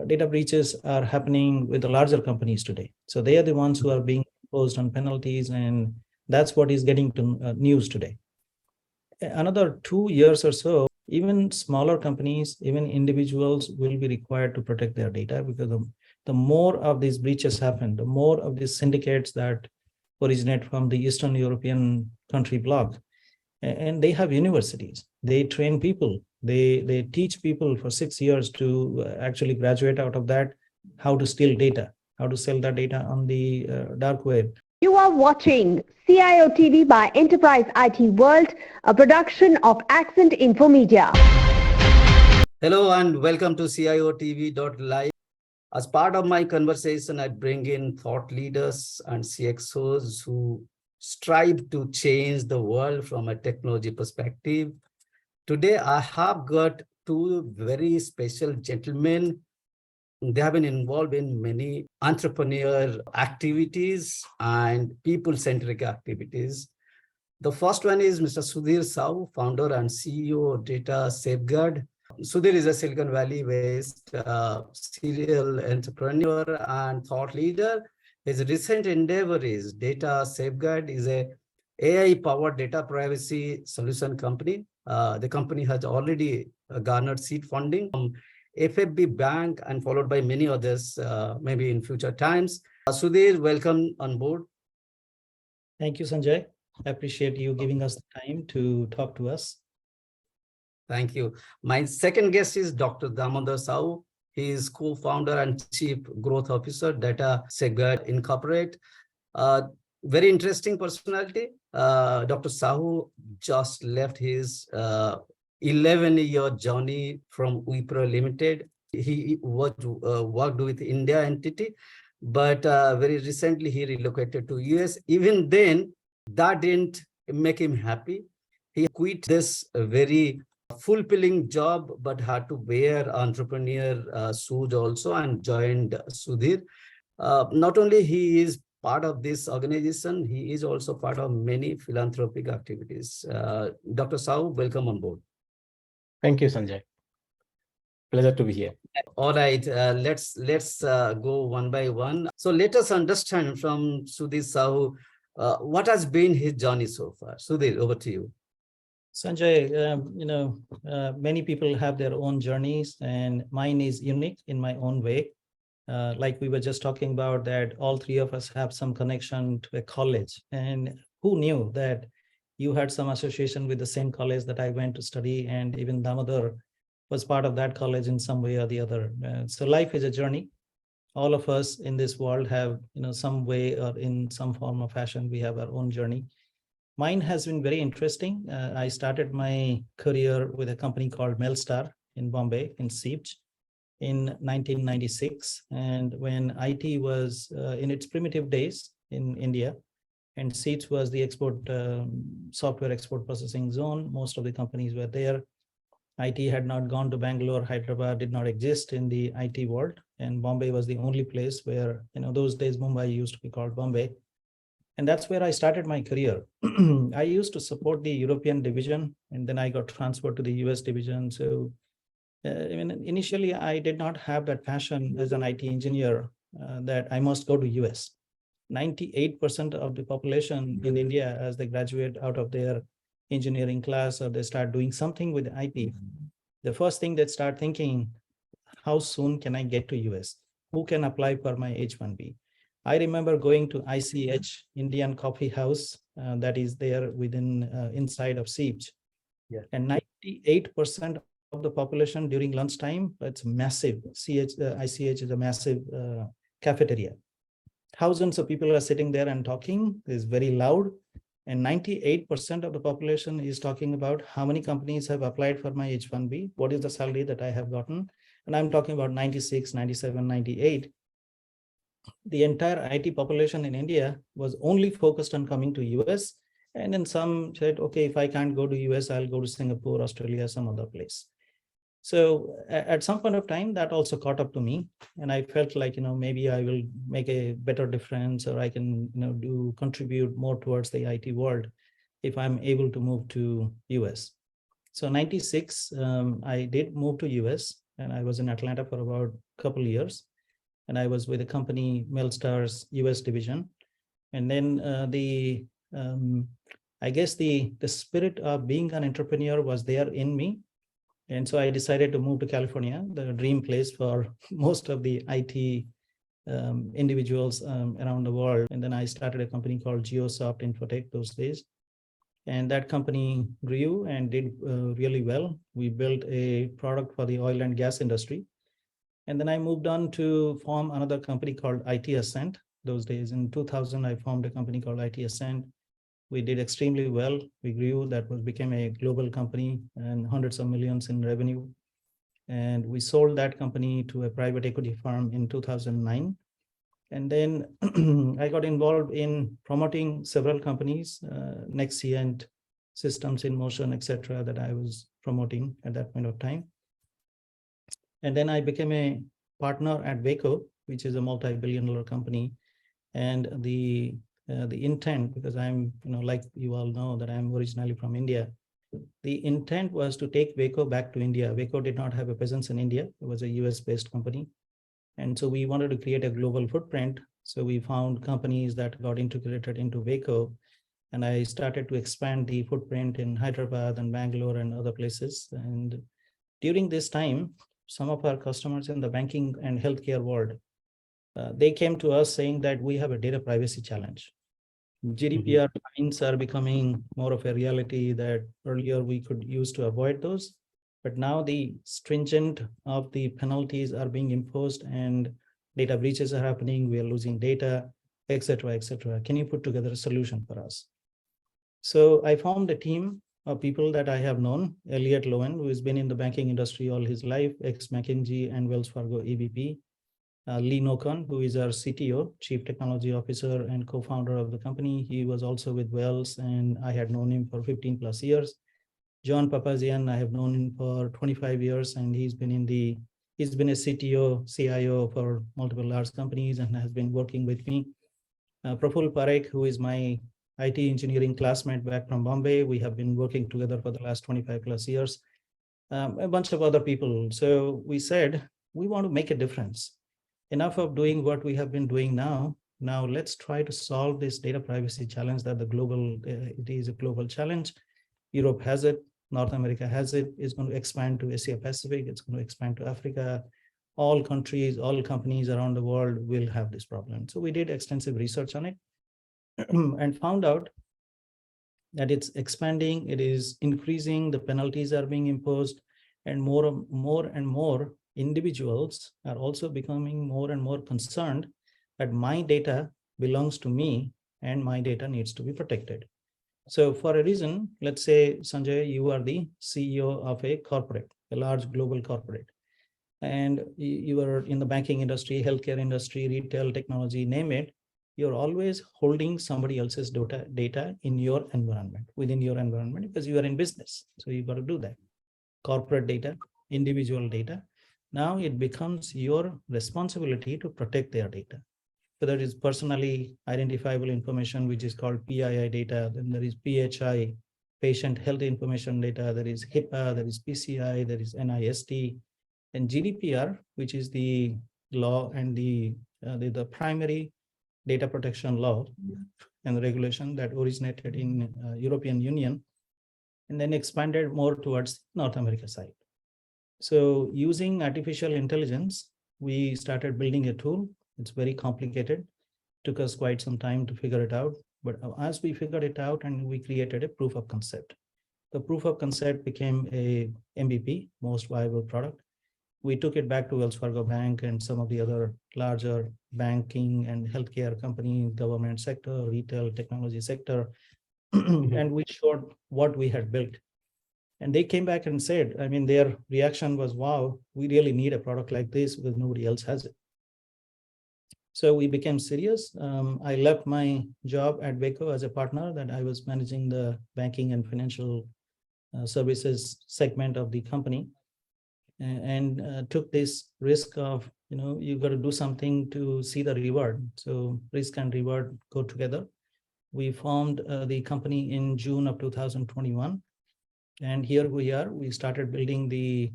data breaches are happening with the larger companies today. So they are the ones who are being imposed on penalties, and that's what is getting to news today. Another 2 years or so, even smaller companies, even individuals will be required to protect their data, because the more of these breaches happen, the more of these syndicates that originate from the Eastern European country bloc. And they have universities, they train people, they teach people for 6 years to actually graduate out of that, how to steal data, how to sell that data on the dark web. You are watching CIOtv by Enterprise IT World, a production of Accent Info Media. Hello and welcome to CIOtv.live. As part of my conversation, I bring in thought leaders and CXOs who strive to change the world from a technology perspective. Today, I have got two very special gentlemen. They have been involved in many entrepreneur activities and people-centric activities. The first one is Mr. Sudhir Sahu, founder and CEO of Data Safeguard. Sudhir is a Silicon Valley-based serial entrepreneur and thought leader. His recent endeavor is Data Safeguard is a AI-powered data privacy solution company. The company has already garnered seed funding from FFB Bank and followed by many others, maybe in future times. Sudhir, welcome on board. Thank you, Sanjay. I appreciate you giving us the time to talk to us. Thank you. My second guest is Dr. Damodar Sahu. He is co-founder and chief growth officer, Data Safeguard Incorporate. Very interesting personality. Dr. Sahu just left his 11-year journey from Wipro Limited. He worked with India entity, but very recently he relocated to US. Even then, that didn't make him happy. He quit this very fulfilling job, but had to wear entrepreneur shoes also and joined Sudhir. Not only he is part of this organization, he is also part of many philanthropic activities. Dr. Sahu, welcome on board. Thank you, Sanjay. Pleasure to be here. All right, let's go one by one. So let us understand from Sudhir Sahu, what has been his journey so far. Sudhir, over to you. Sanjay, many people have their own journeys, and mine is unique in my own way. Like we were just talking about, that all three of us have some connection to a college, and who knew that you had some association with the same college that I went to study, and even Damodar was part of that college in some way or the other. So life is a journey. All of us in this world have, some way or in some form or fashion, we have our own journey. Mine has been very interesting. I started my career with a company called Melstar in Bombay, in Siege, in 1996. And when IT was in its primitive days in India, and Siege was the software export processing zone. Most of the companies were there. IT had not gone to Bangalore. Hyderabad did not exist in the IT world. And Bombay was the only place where, those days Mumbai used to be called Bombay. And that's where I started my career. I used to support the European division, and then I got transferred to the US division. So initially, I did not have that passion as an IT engineer that I must go to US. 98% of the population in India, as they graduate out of their engineering class or they start doing something with IT, the first thing they start thinking, how soon can I get to US? Who can apply for my H-1B? I remember going to ICH, Indian Coffee House, that is there inside of Siege. Yeah. And 98% of the population during lunchtime, it's massive. ICH is a massive cafeteria. Thousands of people are sitting there and talking. It's very loud. And 98% of the population is talking about how many companies have applied for my H-1B, what is the salary that I have gotten. And I'm talking about 96, 97, 98. The entire IT population in India was only focused on coming to US. And then some said, okay, if I can't go to US, I'll go to Singapore, Australia, some other place. So at some point of time, that also caught up to me. And I felt like, maybe I will make a better difference, or I can, contribute more towards the IT world if I'm able to move to US. So 96, I did move to US, and I was in Atlanta for about couple of years, and I was with the company Mailstar's US division. And then I guess the spirit of being an entrepreneur was there in me. And so I decided to move to California, the dream place for most of the IT individuals around the world. And then I started a company called GeoSoft Infotech those days. And that company grew and did really well. We built a product for the oil and gas industry. And then I moved on to form another company called IT Ascent. Those days in 2000, I formed a company called IT Ascent. We did extremely well. We grew. That became a global company and hundreds of millions in revenue. And we sold that company to a private equity firm in 2009. And then I got involved in promoting several companies, Nexient, Systems in Motion, etc., that I was promoting at that point of time. And then I became a partner at Waco, which is a multi-billion-dollar company. And the intent, because I'm, like you all know, that I'm originally from India. The intent was to take Waco back to India. Waco did not have a presence in India. It was a US-based company. And so we wanted to create a global footprint. So we found companies that got integrated into Waco. And I started to expand the footprint in Hyderabad and Bangalore and other places. And during this time, some of our customers in the banking and healthcare world, they came to us saying that we have a data privacy challenge. GDPR fines are becoming more of a reality that earlier we could use to avoid those. But now the stringent of the penalties are being imposed and data breaches are happening. We are losing data, et cetera, et cetera. Can you put together a solution for us? So I formed a team of people that I have known. Elliot Lowen, who has been in the banking industry all his life, ex-McKinsey and Wells Fargo EVP. Lee Nokon, who is our CTO, Chief Technology Officer and co-founder of the company. He was also with Wells, and I had known him for 15 plus years. John Papazian, I have known him for 25 years, and he's been a CTO, CIO for multiple large companies and has been working with me. Praful Parekh, who is my IT engineering classmate back from Bombay. We have been working together for the last 25 plus years. A bunch of other people. So we said, we want to make a difference. Enough of doing what we have been doing now. Now let's try to solve this data privacy challenge that it is a global challenge. Europe has it, North America has it, it's going to expand to Asia Pacific, it's going to expand to Africa. All countries, all companies around the world will have this problem. So we did extensive research on it and found out that it's expanding, it is increasing, the penalties are being imposed, and more and more individuals are also becoming more and more concerned that my data belongs to me and my data needs to be protected. So for a reason, let's say, Sanjay, you are the CEO of a corporate, a large global corporate, and you are in the banking industry, healthcare industry, retail, technology, name it. You're always holding somebody else's data in your environment, within your environment, because you are in business. So you got to do that. Corporate data, individual data. Now it becomes your responsibility to protect their data. So that is personally identifiable information, which is called PII data. Then there is PHI, patient health information data. There is HIPAA, there is PCI, there is NIST, and GDPR, which is the law and the primary data protection law and regulation that originated in European Union and then expanded more towards North America side. So using artificial intelligence, we started building a tool. It's very complicated. Took us quite some time to figure it out. But as we figured it out, and we created a proof of concept. The proof of concept became a MVP, most viable product. We took it back to Wells Fargo Bank and some of the other larger banking and healthcare companies, government sector, retail, technology sector, and we showed what we had built. And they came back and said, I mean, their reaction was, wow, we really need a product like this because nobody else has it. So we became serious. I left my job at Waco as a partner that I was managing the banking and financial services segment of the company and took this risk of, you got to do something to see the reward. So risk and reward go together. We formed the company in June of 2021. And here we are, we started building the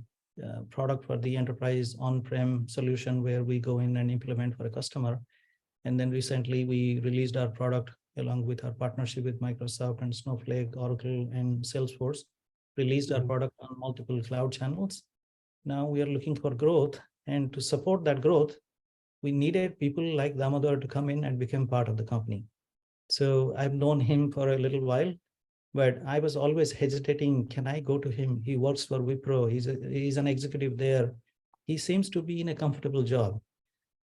product for the enterprise on-prem solution where we go in and implement for a customer. And then recently we released our product along with our partnership with Microsoft and Snowflake, Oracle, and Salesforce, released our product on multiple cloud channels. Now we are looking for growth, and to support that growth, we needed people like Damodar to come in and become part of the company. So I've known him for a little while, but I was always hesitating. Can I go to him? He works for Wipro. He's an executive there. He seems to be in a comfortable job.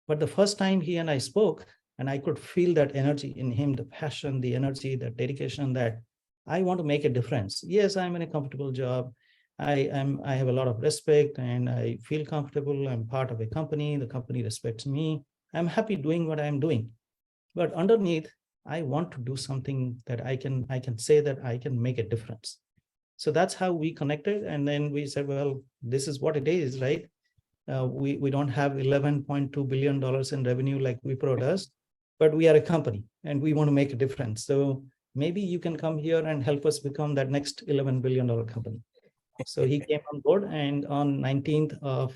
But the first time he and I spoke, and I could feel that energy in him, the passion, the energy, the dedication that I want to make a difference. Yes, I'm in a comfortable job. I have a lot of respect and I feel comfortable. I'm part of a company. The company respects me. I'm happy doing what I'm doing. But underneath, I want to do something that I can say that I can make a difference. So that's how we connected. And then we said, well, this is what it is, right? We don't have $11.2 billion in revenue like Wipro does, but we are a company and we want to make a difference. So maybe you can come here and help us become that next $11 billion company. So he came on board, and on 19th of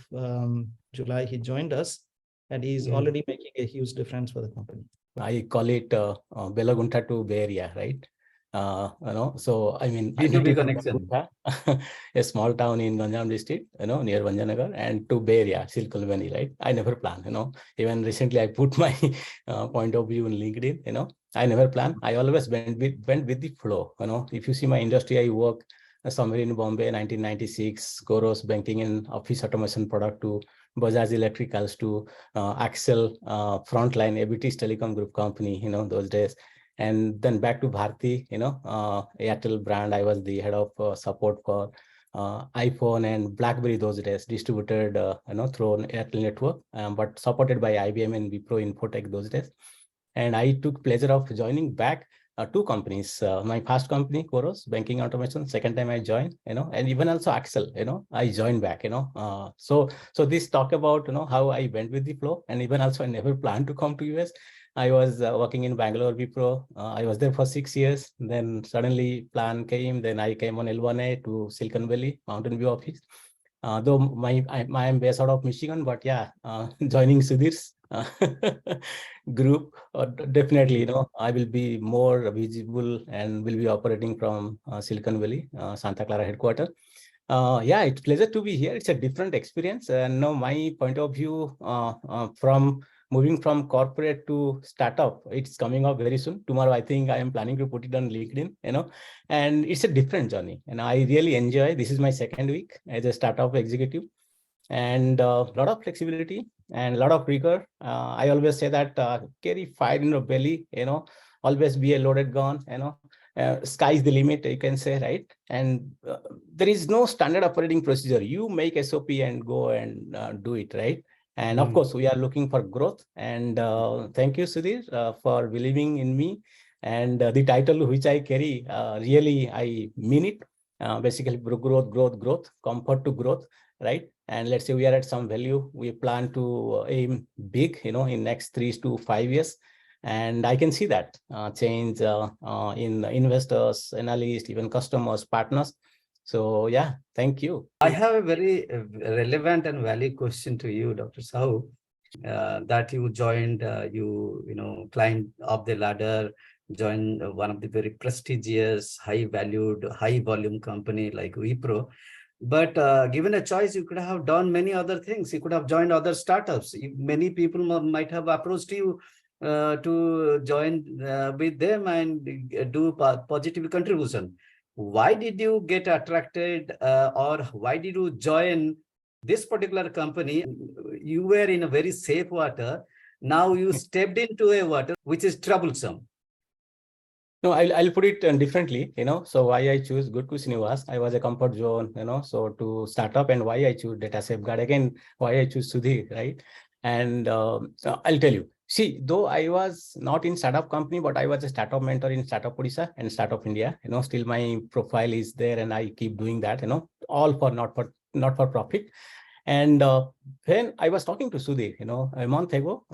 July, he joined us, and he's already making a huge difference for the company. I call it Belagunta to Bay Area, right? So I mean, I B2B native from connection. Belagunta, a small town in Ganjam district, near Vanjanagar, and to Bay Area, Silicon Valley, right? I never plan, even recently I put my point of view in LinkedIn, I never plan. I always went with the flow, if you see my industry, I work somewhere in Bombay, 1996, Goros banking and office automation product to Bajaj Electricals to Axel Frontline, ABT's telecom group company, those days. And then back to Bharti, Airtel brand. I was the head of support for iPhone and BlackBerry those days, distributed, through Airtel network, but supported by IBM and Wipro Infotech those days. And I took pleasure of joining back two companies. My first company, Goros, banking automation. Second time I joined, and even also Axel, I joined back, So this talk about, how I went with the flow, and even also I never planned to come to US. I was working in Bangalore Wipro. I was there for 6 years. Then suddenly plan came. Then I came on L1A to Silicon Valley, Mountain View office. Though I am based out of Michigan, but yeah, joining Sudhir's group, definitely, I will be more visible and will be operating from Silicon Valley, Santa Clara headquarters. Yeah, it's a pleasure to be here. It's a different experience. And now my point of view from moving from corporate to startup, it's coming up very soon. Tomorrow, I think I am planning to put it on LinkedIn, and it's a different journey. And I really enjoy. This is my second week as a startup executive, and a lot of flexibility and a lot of rigor. I always say that carry fire in your belly, always be a loaded gun, sky's the limit, you can say, right? And there is no standard operating procedure. You make SOP and go and do it, right? And of course, we are looking for growth. And thank you, Sudhir, for believing in me. And the title which I carry, really, I mean it. Basically, growth, comfort to growth, right? And let's say we are at some value, we plan to aim big, in next 3 to 5 years. And I can see that change in investors, analysts, even customers, partners. So yeah, thank you. I have a very relevant and valid question to you, Dr. Sahu. That you joined, climbed up the ladder, joined one of the very prestigious, high-valued, high-volume company like Wipro. But given a choice, you could have done many other things. You could have joined other startups. Many people might have approached you to join with them and do positive contribution. Why did you get attracted or why did you join this particular company? You were in a very safe water. Now you stepped into a water which is troublesome. No, I'll put it differently, so why I choose, good question you asked. I was a comfort zone, so to start up, and why I choose data safeguard, again, why I choose Sudhir, right? And so I'll tell you, see, though I was not in startup company, but I was a startup mentor in Startup Odisha and Startup India, still my profile is there and I keep doing that, all for not for profit. And when I was talking to Sudhir, a month ago,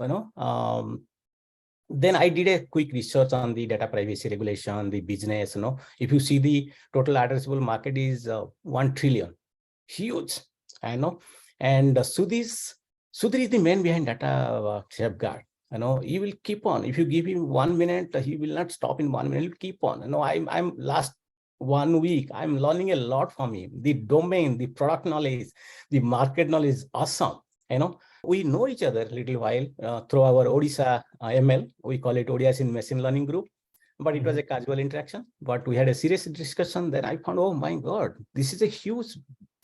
then I did a quick research on the data privacy regulation, the business, if you see the total addressable market is 1 trillion, huge. I know. And Sudhir is the man behind data safeguard. He will keep on. If you give him 1 minute, he will not stop in 1 minute. He'll keep on. I'm last 1 week, I'm learning a lot from him. The domain, the product knowledge, the market knowledge is awesome. We know each other a little while through our Odisha ML. We call it ODS in machine learning group. But it was a casual interaction. But we had a serious discussion. Then I found, oh my God, this is a huge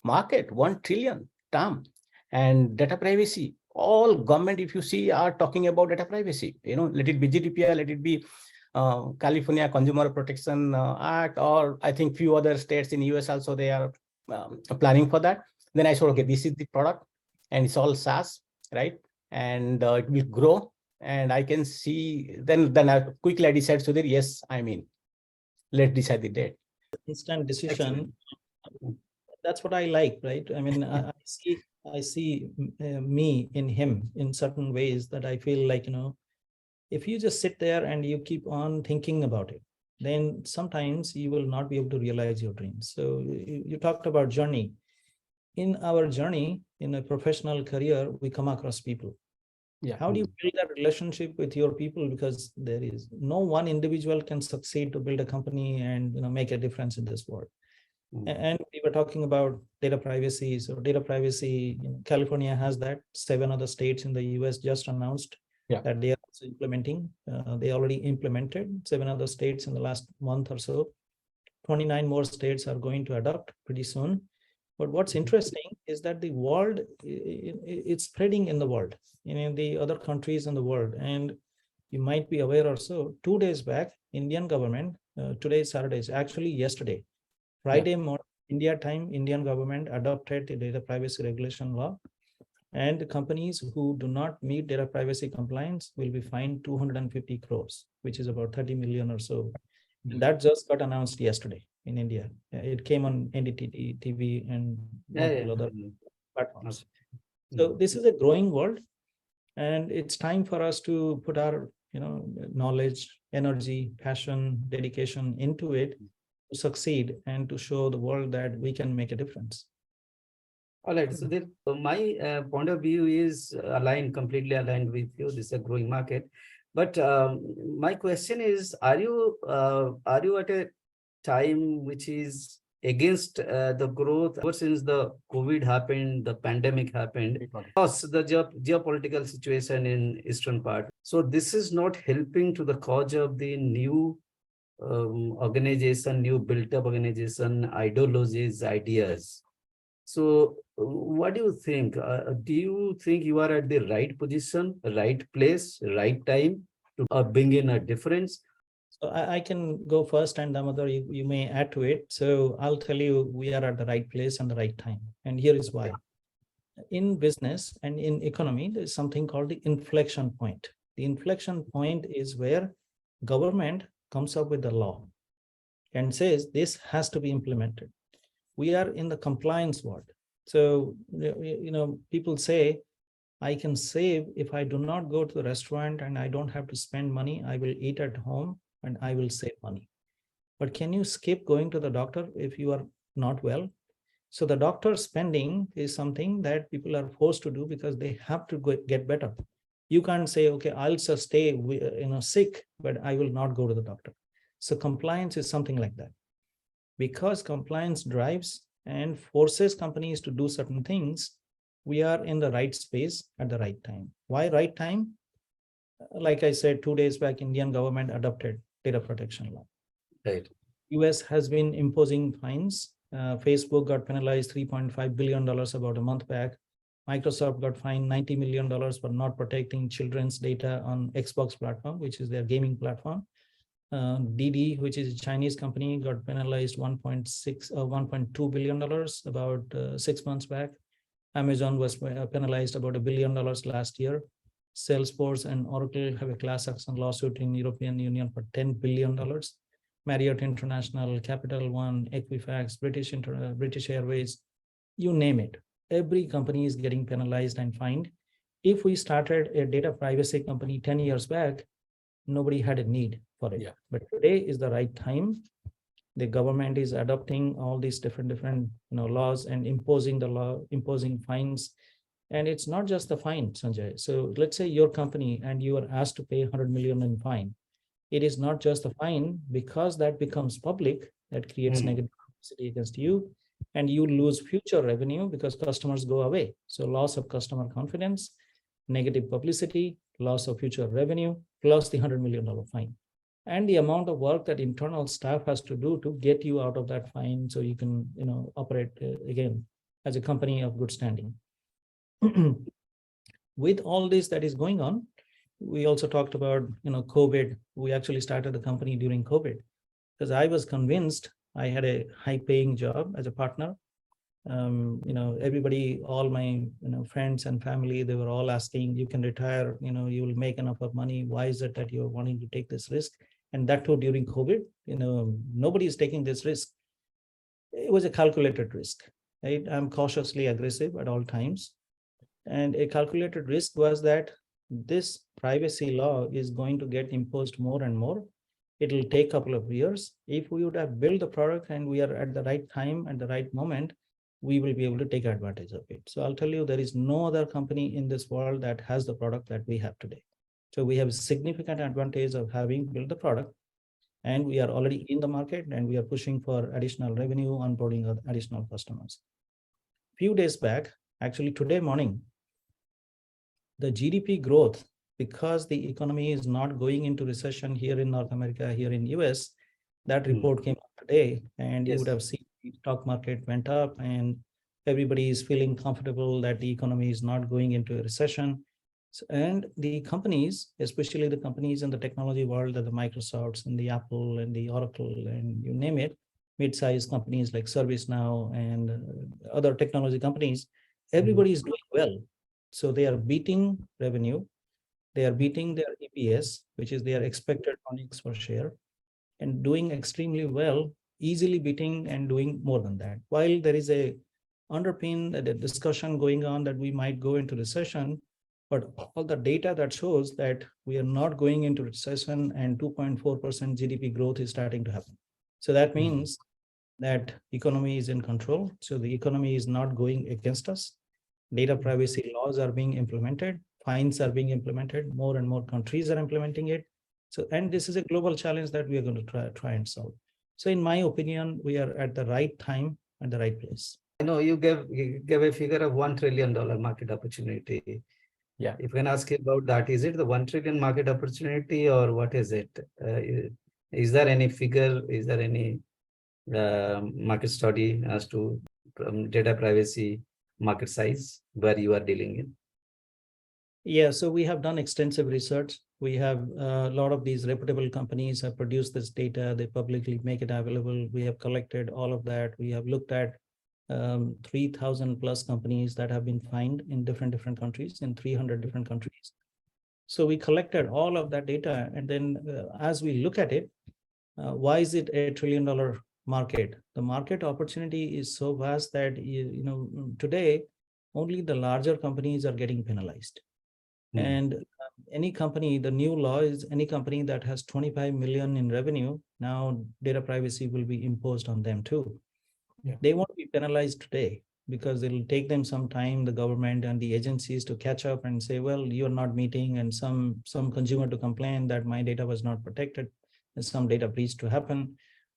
market, 1 trillion term, and data privacy. All government, if you see, are talking about data privacy. Let it be GDPR, let it be California Consumer Protection Act, or I think few other states in US also, they are planning for that. Then I said, okay, this is the product, and it's all SaaS, right? And it will grow. And I can see, then I quickly decided, Sudhir, yes, let's decide the date. Instant decision. Excellent. That's what I like, right? I mean, I see me in him in certain ways that I feel like, if you just sit there and you keep on thinking about it, then sometimes you will not be able to realize your dreams. So you talked about journey. In our journey, in a professional career, we come across people. Yeah. How do you build that relationship with your people? Because there is no one individual can succeed to build a company and make a difference in this world. And we were talking about data privacy. So data privacy, California has that. 7 other states in the US just announced that they are also implementing. They already implemented 7 other states in the last month or so. 29 more states are going to adopt pretty soon. But what's interesting is that the world, it's spreading in the world, in the other countries in the world. And you might be aware or so, 2 days back, Indian government, today is Saturday, actually yesterday, Friday morning, India time, Indian government adopted the data privacy regulation law. And companies who do not meet data privacy compliance will be fined 250 crores, which is about 30 million or so. And that just got announced yesterday in India. It came on NDTV TV and multiple other platforms. So this is a growing world, and it's time for us to put our knowledge, energy, passion, dedication into it to succeed and to show the world that we can make a difference. All right. So my point of view is completely aligned with you. This is a growing market. But my question is, are you at a time which is against the growth ever since the COVID happened, the pandemic happened, plus the geopolitical situation in eastern part? So this is not helping to the cause of the new organization, new built-up organization, ideologies, ideas. So what do you think? Do you think you are at the right position, right place, right time to bring in a difference? So I can go first, and Damodar, you may add to it. So I'll tell you, we are at the right place and the right time. And here is why. In business and in economy, there's something called the inflection point. The inflection point is where government comes up with the law and says this has to be implemented. We are in the compliance world. So, people say, I can save if I do not go to the restaurant and I don't have to spend money. I will eat at home and I will save money. But can you skip going to the doctor if you are not well? So the doctor spending is something that people are forced to do because they have to get better. You can't say, okay, I'll just stay sick, but I will not go to the doctor. So compliance is something like that. Because compliance drives and forces companies to do certain things, we are in the right space at the right time. Why right time? Like I said, 2 days back, Indian government adopted data protection law. Right. US has been imposing fines. Facebook got penalized $3.5 billion about a month back. Microsoft got fined $90 million for not protecting children's data on Xbox platform, which is their gaming platform. Didi, which is a Chinese company, got penalized $1.2 billion about 6 months back. Amazon was penalized about $1 billion last year. Salesforce and Oracle have a class action lawsuit in European Union for $10 billion. Marriott International, Capital One, Equifax, British Airways, you name it. Every company is getting penalized and fined. If we started a data privacy company 10 years back, nobody had a need for it. Yeah. But today is the right time. The government is adopting all these different laws and imposing fines. And it's not just the fine, Sanjay. So let's say your company and you are asked to pay 100 million in fine. It is not just a fine, because that becomes public, that creates negative publicity against you, and you lose future revenue because customers go away. So loss of customer confidence, negative publicity, loss of future revenue, plus the $100 million fine. And the amount of work that internal staff has to do to get you out of that fine so you can operate again as a company of good standing. With all this that is going on, we also talked about COVID. We actually started the company during COVID because I was convinced I had a high-paying job as a partner. Everybody, all my friends and family, they were all asking, you can retire, you will make enough of money. Why is it that you're wanting to take this risk? And that too during COVID, nobody is taking this risk. It was a calculated risk, right? I'm cautiously aggressive at all times. And a calculated risk was that this privacy law is going to get imposed more and more. It will take a couple of years. If we would have built the product and we are at the right time and the right moment, we will be able to take advantage of it. So I'll tell you, there is no other company in this world that has the product that we have today. So we have a significant advantage of having built the product, and we are already in the market, and we are pushing for additional revenue, onboarding of additional customers. Few days back, actually today morning, the GDP growth, because the economy is not going into recession here in North America, here in US, that report came out today, and you would have seen the stock market went up, and everybody is feeling comfortable that the economy is not going into a recession. And the companies, especially the companies in the technology world, the Microsofts and the Apple and the Oracle and you name it, mid-sized companies like ServiceNow and other technology companies, everybody is doing well. So they are beating revenue, they are beating their EPS, which is their expected earnings per share, and doing extremely well, easily beating and doing more than that. While there is a underpin, a discussion going on that we might go into recession, but all the data that shows that we are not going into recession and 2.4% GDP growth is starting to happen. So that means that economy is in control. So the economy is not going against us. Data privacy laws are being implemented, fines are being implemented, more and more countries are implementing it. So, and this is a global challenge that we are going to try and solve. So in my opinion, we are at the right time and the right place. I know you gave a figure of $1 trillion market opportunity. Yeah. If you can ask about that, is it the 1 trillion market opportunity or what is it? Is there any figure? Is there any market study as to data privacy market size where you are dealing in? Yeah, so we have done extensive research. We have a lot of these reputable companies have produced this data. They publicly make it available. We have collected all of that. We have looked at 3,000 plus companies that have been fined in different countries, in 300 different countries. So we collected all of that data. And then as we look at it, why is it $1 trillion market? The market opportunity is so vast that, today, only the larger companies are getting penalized. And any company, the new law is any company that has 25 million in revenue, now data privacy will be imposed on them too. Yeah. They won't be penalized today because it'll take them some time, the government and the agencies, to catch up and say, well, you're not meeting, and some consumer to complain that my data was not protected, and some data breach to happen.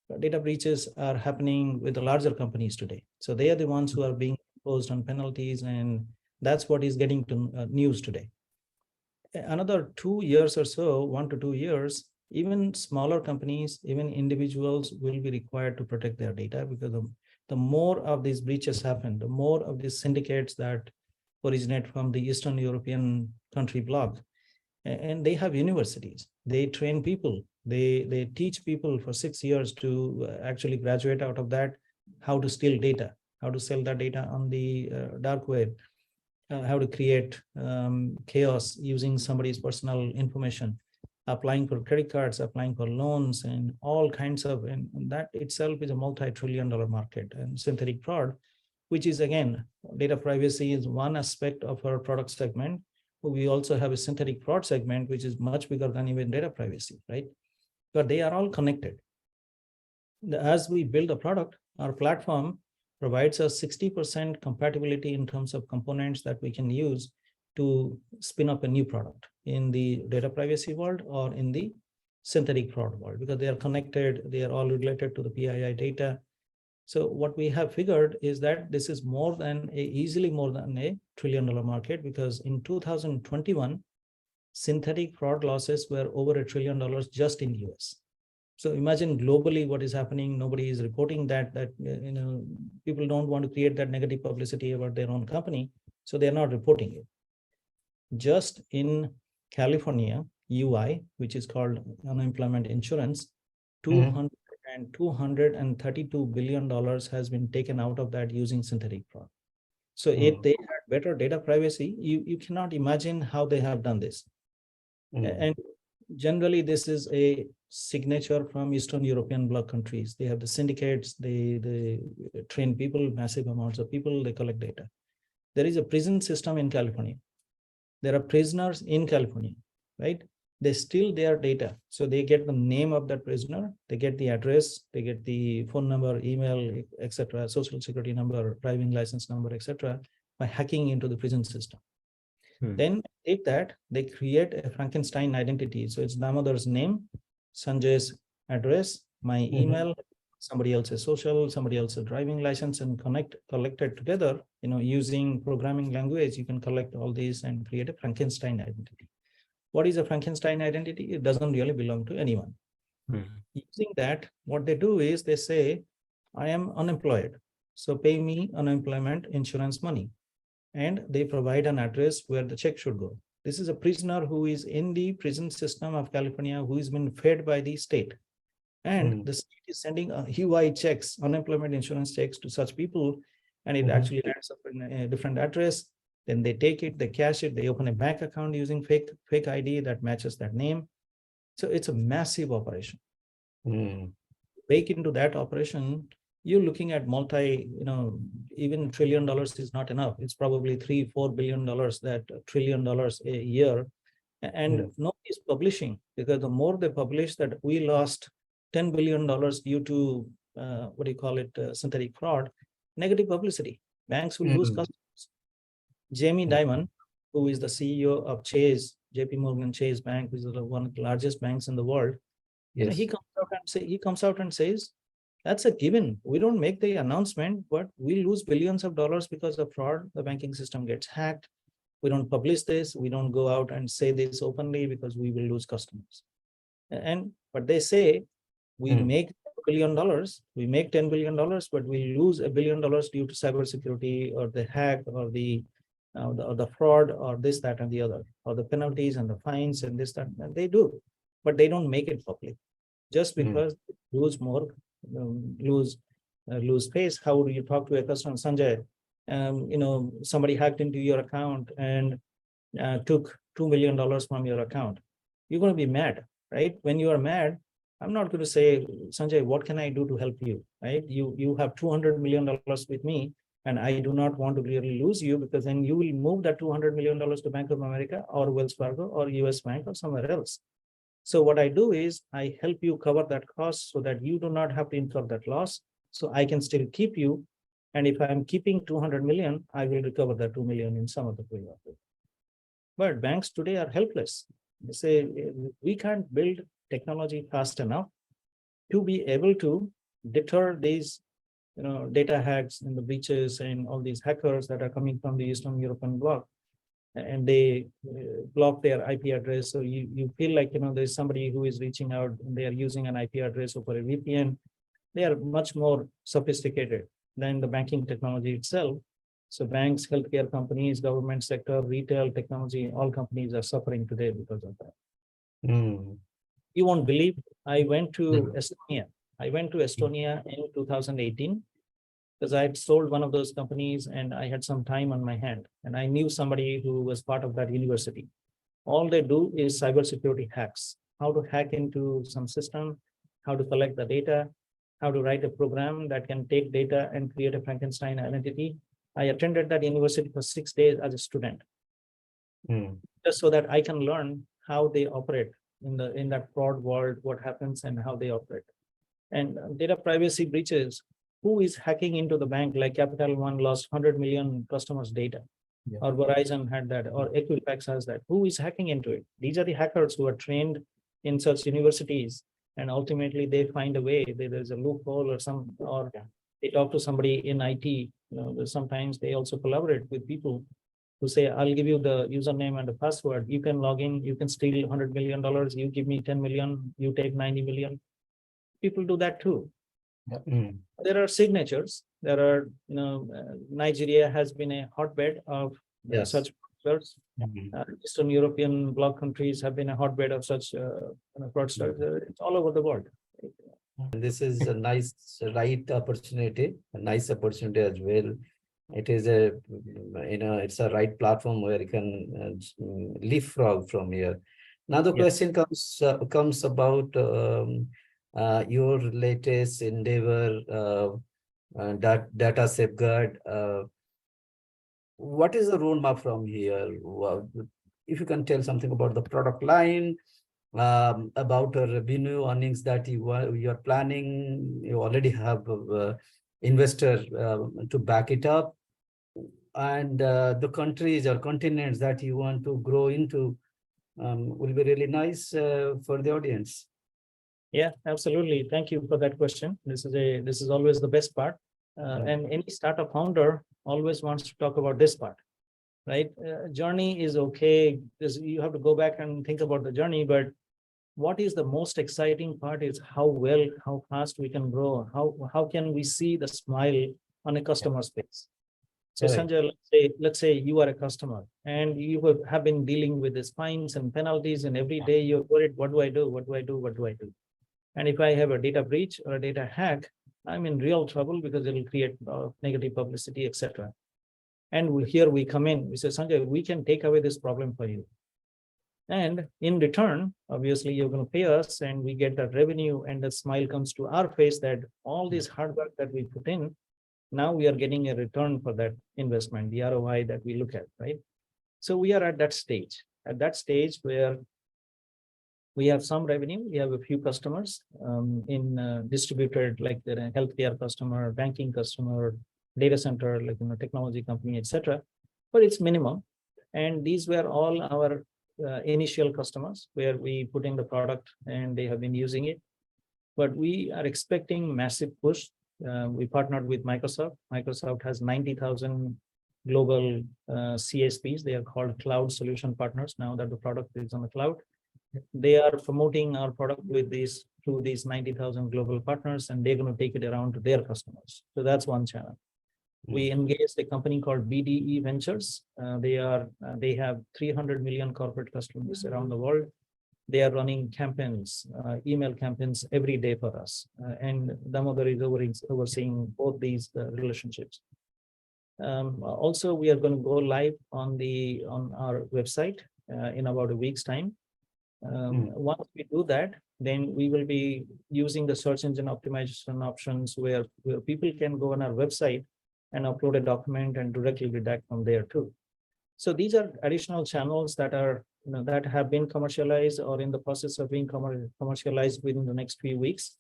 But data breaches are happening with the larger companies today. So they are the ones who are being imposed on penalties, and that's what is getting to news today. Another 2 years or so, 1 to 2 years, even smaller companies, even individuals will be required to protect their data, because the more of these breaches happen, the more of these syndicates that originate from the Eastern European country bloc, and they have universities, they train people, they teach people for 6 years to actually graduate out of that, how to steal data, how to sell that data on the dark web, how to create chaos using somebody's personal information, applying for credit cards, applying for loans, and all kinds of, and that itself is a multi-trillion-dollar market. And synthetic fraud, which is, again, data privacy is one aspect of our product segment. We also have a synthetic fraud segment, which is much bigger than even data privacy, right? But they are all connected. as we build the product, our platform provides us 60% compatibility in terms of components that we can use to spin up a new product in the data privacy world or in the synthetic fraud world, because they are connected, they are all related to the PII data. So what we have figured is that this is easily more than a $1 trillion market, because in 2021, synthetic fraud losses were over $1 trillion just in US. So imagine globally what is happening. Nobody is reporting that people don't want to create that negative publicity about their own company, so they're not reporting it. Just in California, UI, which is called unemployment insurance, $232 billion has been taken out of that using synthetic fraud. So if they had better data privacy, you cannot imagine how they have done this. And generally, this is a signature from Eastern European bloc countries. They have the syndicates, they train people, massive amounts of people, they collect data. There is a prison system in California. There are prisoners in California, right? They steal their data. So they get the name of that prisoner, they get the address, they get the phone number, email, etc., social security number, driving license number, etc., by hacking into the prison system. Then take that, they create a Frankenstein identity. So it's Damodar's name, Sanjay's address, my email, somebody else's social, somebody else's driving license, and collected together, using programming language, you can collect all these and create a Frankenstein identity. What is a Frankenstein identity? It doesn't really belong to anyone. Using that, what they do is they say, I am unemployed, so pay me unemployment insurance money. And they provide an address where the check should go. This is a prisoner who is in the prison system of California, who has been fed by the state. And the state is sending UI checks, unemployment insurance checks, to such people, and it actually lands up in a different address. Then they take it, they cash it, they open a bank account using fake ID that matches that name. So it's a massive operation. Bake into that operation, you're looking at even $1 trillion is not enough. It's probably $3-4 billion, that $1 trillion a year. And nobody is publishing, because the more they publish that we lost $10 billion due to, synthetic fraud, negative publicity, banks will lose customers. Jamie Dimon, who is the CEO of Chase, JP Morgan Chase Bank, which is one of the largest banks in the world, he comes out and says, that's a given. We don't make the announcement, but we lose billions of dollars because of fraud. The banking system gets hacked. We don't publish this. We don't go out and say this openly because we will lose customers. But they say we make $1 billion, we make $10 billion, but we lose $1 billion due to cybersecurity or the hack or the fraud or this, that, and the other, or the penalties and the fines and this, that, and they do, but they don't make it public just because they lose more. Lose space. How do you talk to a customer, Sanjay? Somebody hacked into your account and took $2 million from your account. You're going to be mad, right? When you are mad, I'm not going to say, Sanjay, what can I do to help you, right? You have $200 million with me, and I do not want to really lose you, because then you will move that $200 million to Bank of America or Wells Fargo or US Bank or somewhere else. So what I do is I help you cover that cost so that you do not have to incur that loss. So I can still keep you. And if I'm keeping 200 million, I will recover that 2 million in some of the way. But banks today are helpless. They say, we can't build technology fast enough to be able to deter these data hacks and the breaches and all these hackers that are coming from the Eastern European bloc. And they block their IP address. So you feel like, there's somebody who is reaching out and they are using an IP address over a VPN. They are much more sophisticated than the banking technology itself. So banks, healthcare companies, government sector, retail, technology, all companies are suffering today because of that. You won't believe, I went to Estonia. I went to Estonia in 2018. Because I had sold one of those companies and I had some time on my hand, and I knew somebody who was part of that university. All they do is cybersecurity hacks, how to hack into some system, how to collect the data, how to write a program that can take data and create a Frankenstein identity. I attended that university for 6 days as a student, just so that I can learn how they operate in that fraud world, what happens and how they operate. And data privacy breaches, who is hacking into the bank? Like Capital One lost 100 million customers' data, Yeah. or Verizon had that, or Equifax has that. Who is hacking into it? These are the hackers who are trained in such universities, and ultimately they find a way. There's a loophole or they talk to somebody in IT. Sometimes they also collaborate with people who say, I'll give you the username and the password. You can log in, you can steal $100 million, you give me 10 million, you take 90 million. People do that too. There are signatures. There are, Nigeria has been a hotbed of such fraudsters. Eastern European bloc countries have been a hotbed of such fraudsters. It's all over the world. This is a nice opportunity as well. It is it's a right platform where you can leapfrog from here. Now the question comes about your latest endeavor, data safeguard. What is the roadmap from here? If you can tell something about the product line, about revenue earnings that you are planning. You already have investor to back it up, and the countries or continents that you want to grow into will be really nice for the audience. Yeah, absolutely. Thank you for that question. This is always the best part, and any startup founder always wants to talk about this part, right? Journey is okay, because you have to go back and think about the journey, but what is the most exciting part is how fast we can grow. How can we see the smile on a customer's face? So Sanjay, let's say you are a customer and you have been dealing with these fines and penalties, and every day you're worried, what do I do? What do I do? What do I do? And if I have a data breach or a data hack, I'm in real trouble because it will create negative publicity, etc. And here we come in. We say, Sanjay, we can take away this problem for you. And in return, obviously, you're going to pay us, and we get that revenue, and the smile comes to our face that all this hard work that we put in, now we are getting a return for that investment, the ROI that we look at, right? So we are at that stage where we have some revenue. We have a few customers in distributed, like the healthcare customer, banking customer, data center, like technology company, etc. But it's minimum. And these were all our initial customers where we put in the product and they have been using it. But we are expecting massive push. We partnered with Microsoft. Microsoft has 90,000 global CSPs. They are called cloud solution partners now that the product is on the cloud. They are promoting our product through these 90,000 global partners, and they're going to take it around to their customers. So that's one channel. We engaged a company called BDE Ventures. They have 300 million corporate customers around the world. They are running campaigns, email campaigns every day for us. And Damodar is overseeing both these relationships. Also, we are going to go live on our website in about a week's time. Once we do that, then we will be using the search engine optimization options where people can go on our website and upload a document and directly redact from there too. So these are additional channels that are that have been commercialized or in the process of being commercialized within the next few weeks.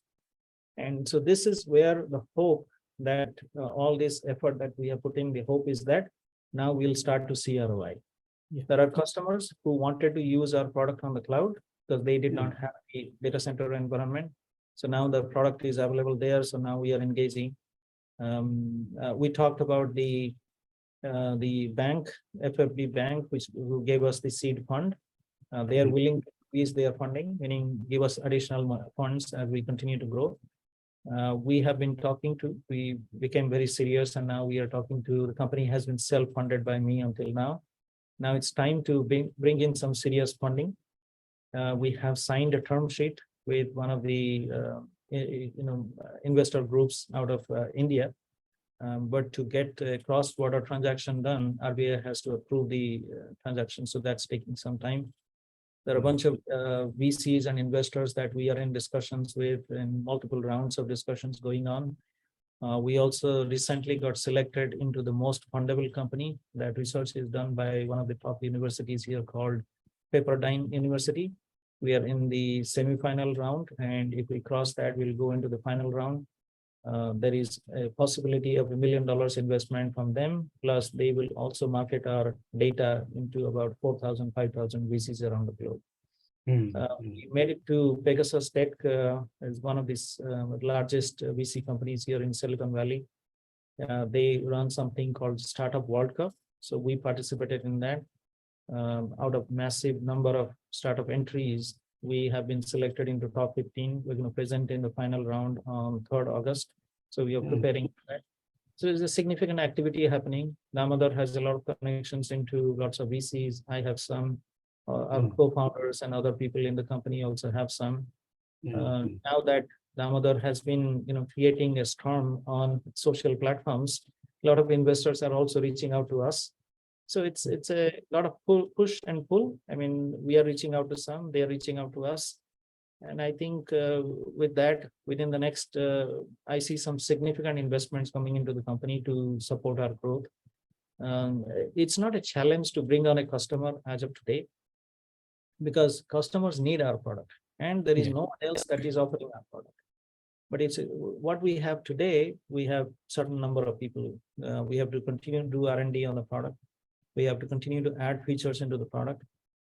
And so this is where the hope that all this effort that we have put in, the hope is that now we'll start to see ROI. There are customers who wanted to use our product on the cloud because they did not have a data center environment. So now the product is available there. So now we are engaging. We talked about the bank, FFB Bank, who gave us the seed fund. They are willing to increase their funding, meaning give us additional funds as we continue to grow. We have been we became very serious, and now we are talking to, the company has been self-funded by me until now. Now it's time to bring in some serious funding. We have signed a term sheet with one of the investor groups out of India. But to get a cross-border transaction done, RBI has to approve the transaction. So that's taking some time. There are a bunch of VCs and investors that we are in discussions with, and multiple rounds of discussions going on. We also recently got selected into the most fundable company. That research is done by one of the top universities here called Pepperdine University. We are in the semi-final round, and if we cross that, we'll go into the final round. There is a possibility of $1 million investment from them. Plus, they will also market our data into about 4,000, 5,000 VCs around the globe. We made it to Pegasus Tech, as one of these largest VC companies here in Silicon Valley. They run something called Startup World Cup. So we participated in that. Out of massive number of startup entries, we have been selected into top 15. We're going to present in the final round on 3rd August. So we are preparing for that. So there's a significant activity happening. Damodar has a lot of connections into lots of VCs. I have some. Our co-founders and other people in the company also have some. Now that Damodar has been, creating a storm on social platforms, a lot of investors are also reaching out to us. So it's a lot of push and pull. I mean, we are reaching out to some, they are reaching out to us. And I think with that, within the next, I see some significant investments coming into the company to support our growth. It's not a challenge to bring on a customer as of today, because customers need our product and there is no one else that is offering our product. But it's what we have today. We have certain number of people. We have to continue to do R&D on the product. We have to continue to add features into the product.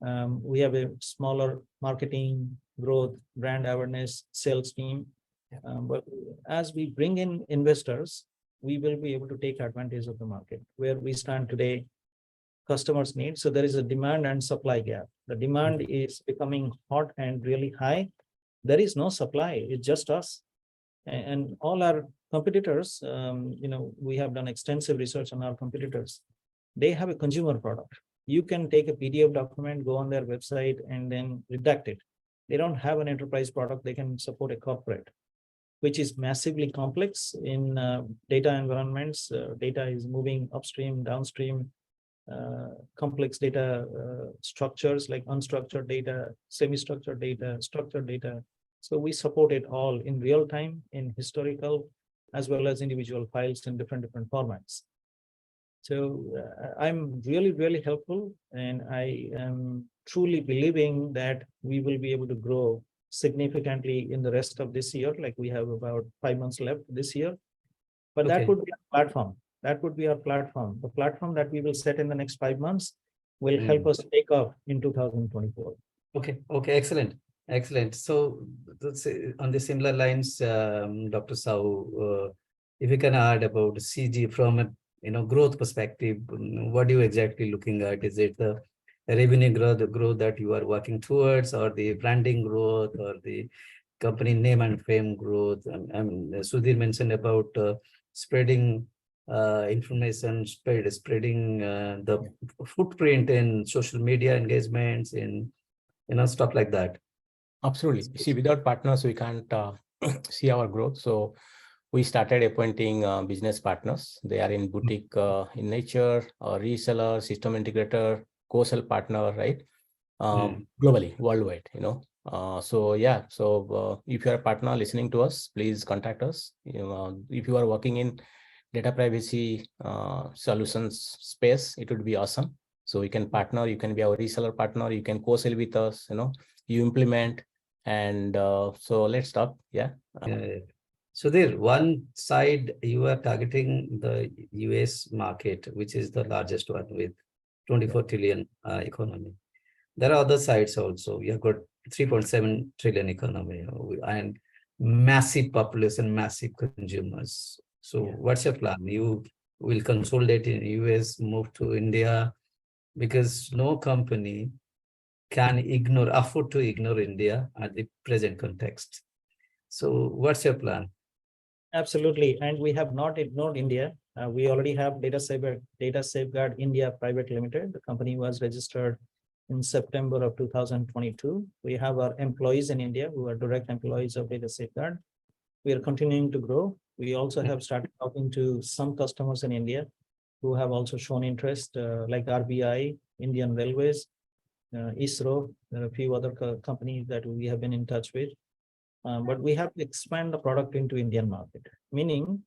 We have a smaller marketing, growth, brand awareness, sales team. But as we bring in investors, we will be able to take advantage of the market. Where we stand today, customers need. So there is a demand and supply gap. The demand is becoming hot and really high. There is no supply. It's just us. And all our competitors, we have done extensive research on our competitors. They have a consumer product. You can take a PDF document, go on their website, and then redact it. They don't have an enterprise product. They can support a corporate, which is massively complex in data environments. Data is moving upstream, downstream, complex data structures like unstructured data, semi-structured data, structured data. So we support it all in real time, in historical, as well as individual files in different formats. So I'm really, really helpful, and I am truly believing that we will be able to grow significantly in the rest of this year. Like we have about 5 months left this year, but that would be a platform. That would be our platform. The platform that we will set in the next 5 months will help us take off in 2024. Okay, excellent. Excellent. So on the similar lines, Dr. Sahu, if you can add about CG from a growth perspective, what are you exactly looking at? Is it the revenue growth that you are working towards, or the branding growth, or the company name and fame growth? Sudhir mentioned about spreading information, spreading the footprint in social media engagements, in stuff like that. Absolutely. See, without partners, we can't see our growth. So we started appointing business partners. They are in boutique in nature, reseller, system integrator, co-sell partner, right? Globally, worldwide, So if you're a partner listening to us, please contact us. If you are working in data privacy solutions space, it would be awesome. So you can partner, you can be our reseller partner, you can co-sell with us, you implement. And so let's talk. So there, one side you are targeting the US market, which is the largest one with 24 trillion economy. There are other sides also. You have got 3.7 trillion economy and massive population, massive consumers. So what's your plan? You will consolidate in US, move to India, because no company can afford to ignore India at the present context. So what's your plan? Absolutely. And we have not ignored India. We already have Data Safeguard India Private Limited. The company was registered in September of 2022. We have our employees in India who are direct employees of Data Safeguard. We are continuing to grow. We also have started talking to some customers in India who have also shown interest, like RBI, Indian Railways, ISRO. There are a few other companies that we have been in touch with. But we have to expand the product into Indian market, meaning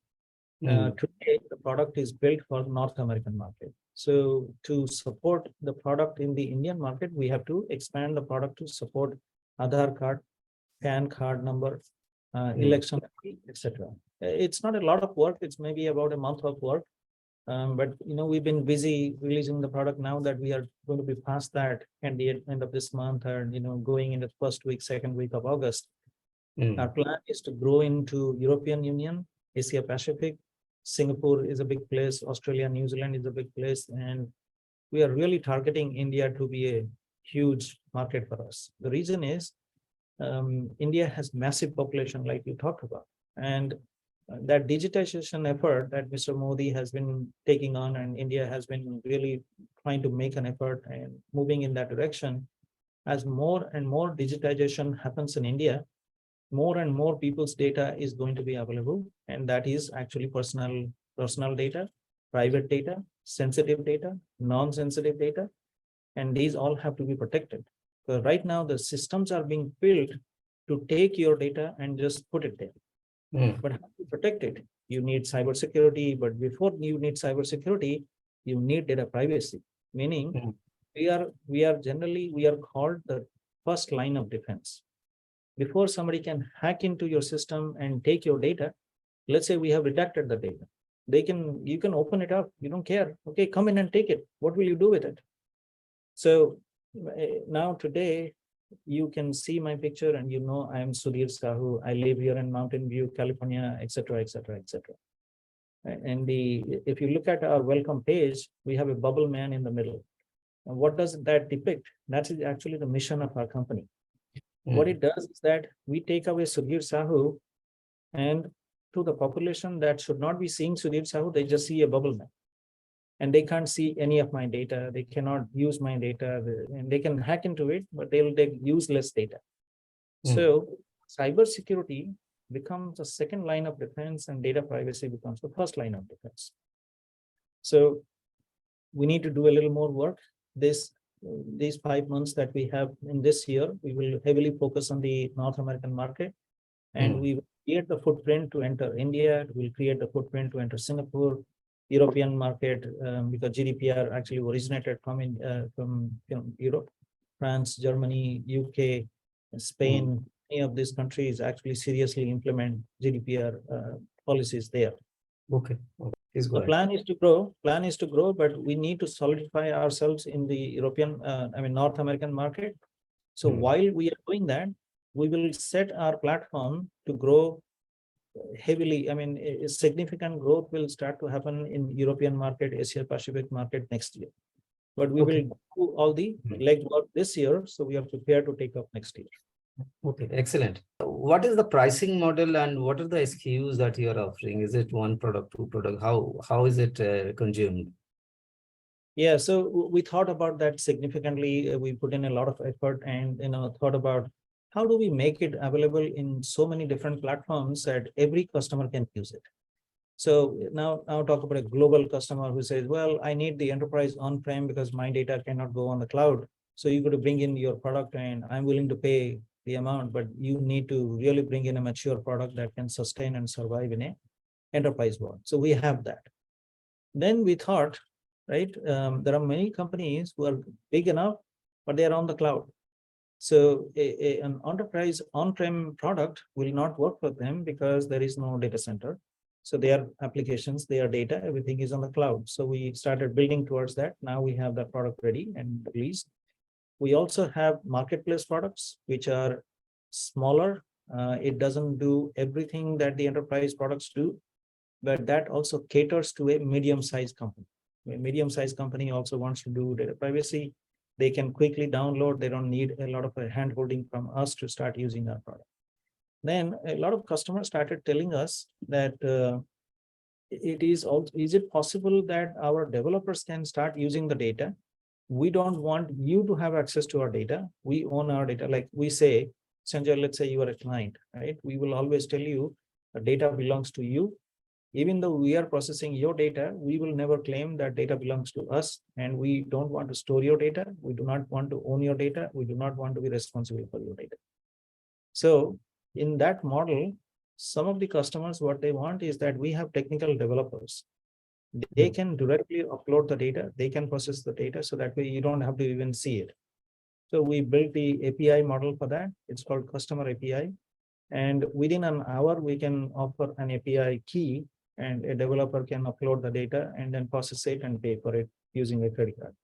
today the product is built for North American market. So to support the product in the Indian market, we have to expand the product to support Aadhaar card, PAN card number, Mm. election, etc. It's not a lot of work. It's maybe about a month of work. But we've been busy releasing the product now that we are going to be past that at the end of this month, and going into the first week, second week of August. Mm. Our plan is to grow into European Union, Asia Pacific. Singapore is a big place. Australia, New Zealand is a big place, and we are really targeting India to be a huge market for us. The reason is India has massive population, like you talked about, and that digitization effort that Mr. Modi has been taking on, and India has been really trying to make an effort and moving in that direction. As more and more digitization happens in India, more and more people's data is going to be available, and that is actually personal data, private data, sensitive data, non-sensitive data, and these all have to be protected. So right now, the systems are being built to take your data and just put it there. Mm. But how to protect it? You need cybersecurity, but before you need cybersecurity, you need data privacy. Meaning, Mm. we are called the first line of defense. Before somebody can hack into your system and take your data, let's say we have redacted the data. You can open it up. You don't care. Okay, come in and take it. What will you do with it? So now today, you can see my picture and I am Sudhir Sahu. I live here in Mountain View, California, etc., etc., etc. And if you look at our welcome page, we have a bubble man in the middle. And what does that depict? That is actually the mission of our company. What Mm. it does is that we take away Sudhir Sahu, and to the population that should not be seeing Sudhir Sahu, they just see a bubble man. And they can't see any of my data. They cannot use my data, and they can hack into it, but they'll use less data. Mm. So cybersecurity becomes the second line of defense, and data privacy becomes the first line of defense. So we need to do a little more work. These 5 months that we have in this year, we will heavily focus on the North American market, and Mm. we will create the footprint to enter India. We'll create the footprint to enter Singapore, European market, because GDPR actually originated from Europe, France, Germany, UK, Spain. Many of these countries actually seriously implement GDPR policies there. Okay. Okay. Please go The ahead. plan is to grow, but we need to solidify ourselves in the North American market. So Mm. while we are doing that, we will set our platform to grow heavily. A significant growth will start to happen in European market, Asia Pacific market next year. But we Okay. will do all the legwork this year, so we are prepared to take up next year. Okay, excellent. What is the pricing model and what are the SKUs that you are offering? Is it one product, two product? How is it consumed? Yeah, so we thought about that significantly. We put in a lot of effort and thought about how do we make it available in so many different platforms that every customer can use it. So now talk about a global customer who says, well, I need the enterprise on-prem because my data cannot go on the cloud. So you got to bring in your product, and I'm willing to pay the amount, but you need to really bring in a mature product that can sustain and survive in a enterprise world. So we have that. Then we thought, right, there are many companies who are big enough, but they are on the cloud. So an enterprise on-prem product will not work for them because there is no data center. So their applications, their data, everything is on the cloud. So we started building towards that. Now we have that product ready and released. We also have marketplace products, which are smaller. It doesn't do everything that the enterprise products do, but that also caters to a medium-sized company. A medium-sized company also wants to do data privacy. They can quickly download. They don't need a lot of hand-holding from us to start using our product. Then a lot of customers started telling us that is it possible that our developers can start using the data? We don't want you to have access to our data. We own our data. Like we say, Sanjay, let's say you are a client, right? We will always tell you the data belongs to you. Even though we are processing your data, we will never claim that data belongs to us, and we don't want to store your data. We do not want to own your data. We do not want to be responsible for your data. So in that model, some of the customers, what they want is that we have technical developers. They can directly upload the data. They can process the data, so that way you don't have to even see it. So we built the API model for that. It's called customer API. And within an hour, we can offer an API key and a developer can upload the data and then process it and pay for it using a credit card.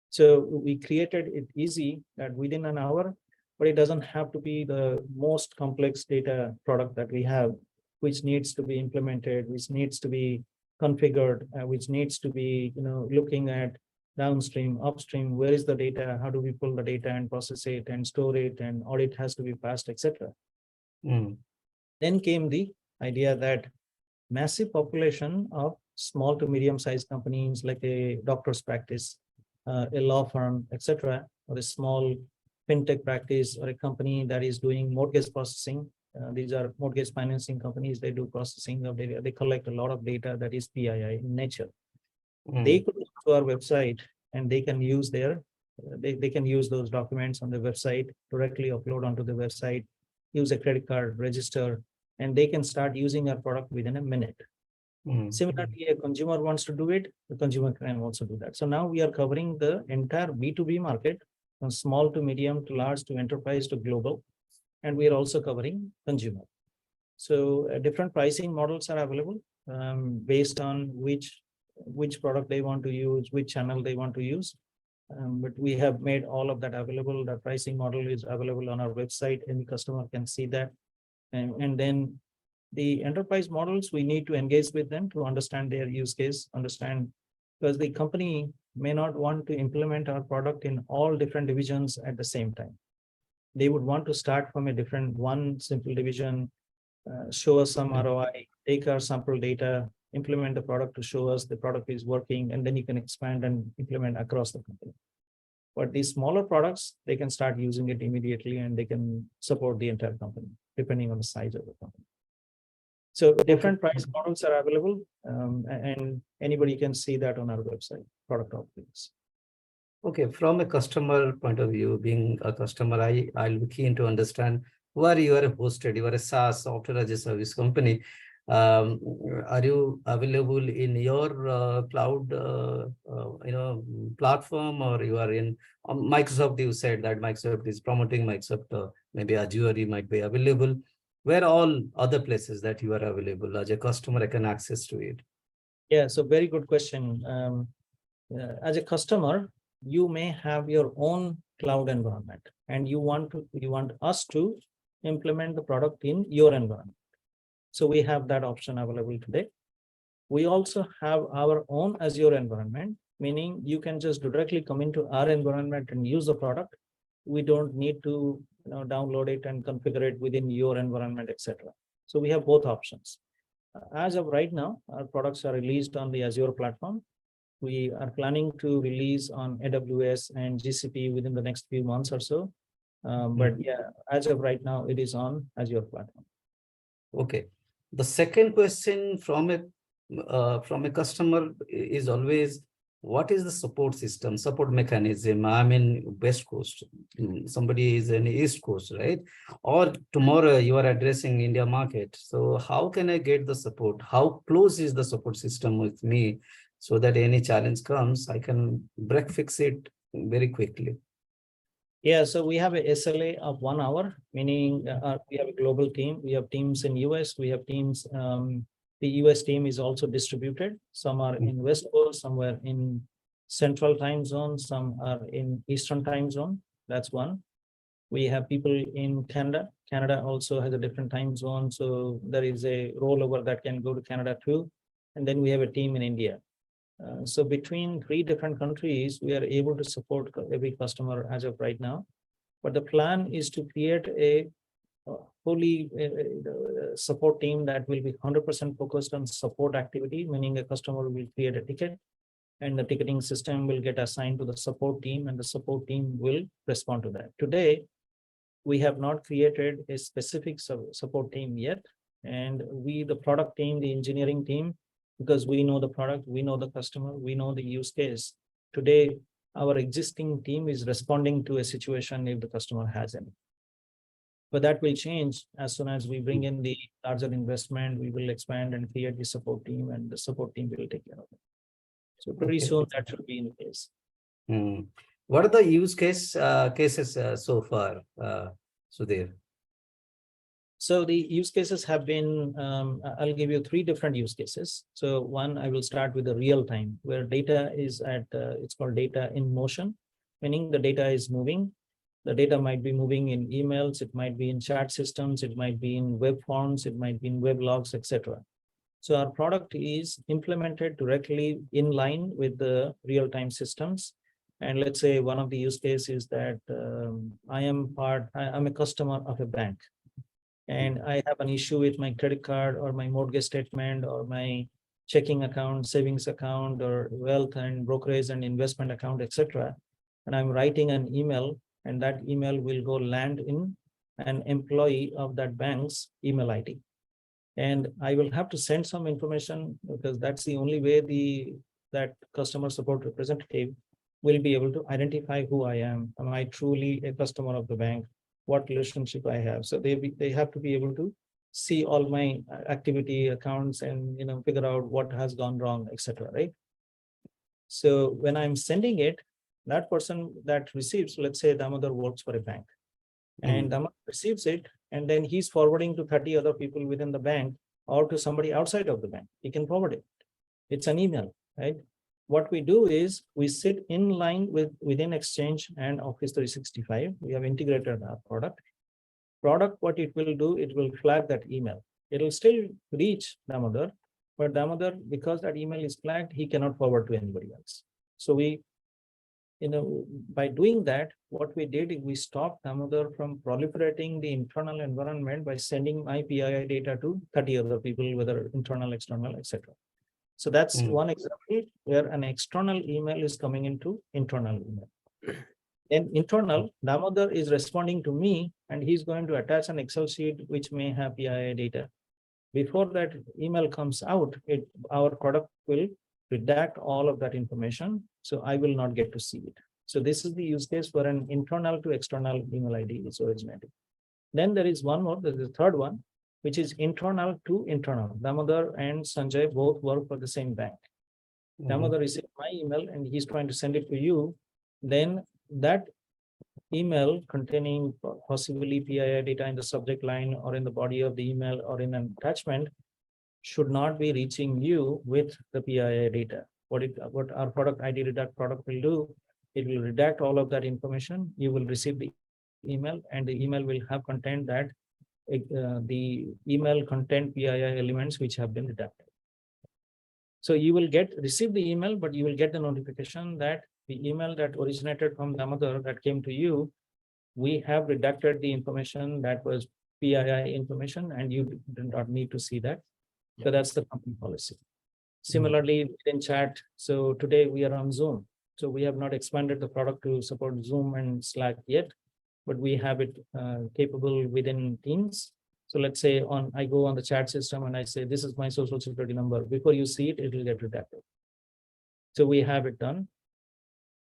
So we created it easy that within an hour, but it doesn't have to be the most complex data product that we have, which needs to be implemented, which needs to be configured, which needs to be, looking at downstream, upstream, where is the data, how do we pull the data and process it and store it, and audit has to be passed, etc. Then came the idea that massive population of small to medium-sized companies like a doctor's practice, a law firm, etc., or a small fintech practice or a company that is doing mortgage processing. These are mortgage financing companies. They do processing of data. They collect a lot of data that is PII in nature. They could go to our website and they can use they can use those documents on the website, directly upload onto the website, use a credit card, register, and they can start using our product within a minute. Similarly, a consumer wants to do it, the consumer can also do that. So now we are covering the entire B2B market, from small to medium to large to enterprise to global, and we are also covering consumer. So different pricing models are available based on which product they want to use, which channel they want to use. But we have made all of that available. The pricing model is available on our website. Any customer can see that. And then the enterprise models, we need to engage with them to understand their use case, because the company may not want to implement our product in all different divisions at the same time. They would want to start from one simple division, show us some ROI, take our sample data, implement the product to show us the product is working, and then you can expand and implement across the company. But these smaller products, they can start using it immediately and they can support the entire company, depending on the size of the company. So different price models are available, and anybody can see that on our website, product offerings. Okay, from a customer point of view, being a customer, I'll be keen to understand where you are hosted. You are a SaaS, software as a service company. Are you available in your cloud, platform, or you are in Microsoft? You said that Microsoft is promoting Microsoft, maybe Azure you might be available. Where all other places that you are available as a customer, I can access to it? Yeah, so very good question. As a customer, you may have your own cloud environment and you want us to implement the product in your environment. So we have that option available today. We also have our own Azure environment, meaning you can just directly come into our environment and use the product. We don't need to download it and configure it within your environment, etc. So we have both options. As of right now, our products are released on the Azure platform. We are planning to release on AWS and GCP within the next few months or so. But yeah, as of right now, it is on Azure platform. Okay. The second question from a customer is always, what is the support mechanism? I'm in West Coast, somebody is in East Coast, right? Or tomorrow you are addressing India market. So how can I get the support? How close is the support system with me so that any challenge comes, I can break fix it very quickly? Yeah, so we have a SLA of 1 hour, meaning we have a global team. We have teams in US, we have teams, the US team is also distributed. Some are in West Coast, somewhere in Central time zone, some are in Eastern time zone. That's one. We have people in Canada. Canada also has a different time zone. So there is a rollover that can go to Canada too. And then we have a team in India. So between 3 different countries, we are able to support every customer as of right now. But the plan is to create a fully support team that will be 100% focused on support activity, meaning a customer will create a ticket and the ticketing system will get assigned to the support team and the support team will respond to that. Today, we have not created a specific support team yet. And the product team, the engineering team, because we know the product, we know the customer, we know the use case. Today, our existing team is responding to a situation if the customer has any. But that will change as soon as we bring in the larger investment. We will expand and create the support team, and the support team will take care of it. So pretty soon that should be in place. What are the use cases so far, Sudhir? So the use cases have been, I'll give you 3 different use cases. So one, I will start with the real time where data is at, it's called data in motion, meaning the data is moving. The data might be moving in emails, it might be in chat systems, it might be in web forms, it might be in web logs, etc. So our product is implemented directly in line with the real-time systems. And let's say one of the use cases is that I'm a customer of a bank, and I have an issue with my credit card or my mortgage statement or my checking account, savings account, or wealth and brokerage and investment account, etc. And I'm writing an email, and that email will go land in an employee of that bank's email ID. And I will have to send some information because that's the only way that customer support representative will be able to identify who I am. Am I truly a customer of the bank? What relationship I have? So they have to be able to see all my activity accounts and figure out what has gone wrong, etc. Right? So when I'm sending it, that person that receives, let's say Damodar works for a bank, and Damodar receives it, and then he's forwarding to 30 other people within the bank or to somebody outside of the bank. He can forward it. It's an email, right? What we do is we sit in line within Exchange and Office 365. We have integrated our product. What it will do, it will flag that email. It will still reach Damodar, but Damodar, because that email is flagged, he cannot forward to anybody else. So by doing that, what we did is we stopped Damodar from proliferating the internal environment by sending my PII data to 30 other people, whether internal, external, etc. So that's one example where an external email is coming into internal email. And internal, Damodar is responding to me, and he's going to attach an Excel sheet which may have PII data. Before that email comes out, our product will redact all of that information, so I will not get to see it. So this is the use case for an internal to external email ID is originating. Then there is one more, there's the third one, which is internal to internal. Damodar and Sanjay both work for the same bank. Damodar received my email and he's trying to send it to you. Then that email containing possibly PII data in the subject line or in the body of the email or in an attachment should not be reaching you with the PII data. What our product ID redact product will do, it will redact all of that information. You will receive the email, and the email will have content that the email content PII elements which have been redacted. So you will receive the email, but you will get the notification that the email that originated from Damodar that came to you, we have redacted the information that was PII information, and you do not need to see that. So that's the company policy. Similarly, in chat, so today we are on Zoom. So we have not expanded the product to support Zoom and Slack yet, but we have it capable within Teams. So let's say I go on the chat system and I say, this is my social security number. Before you see it, it will get redacted. So we have it done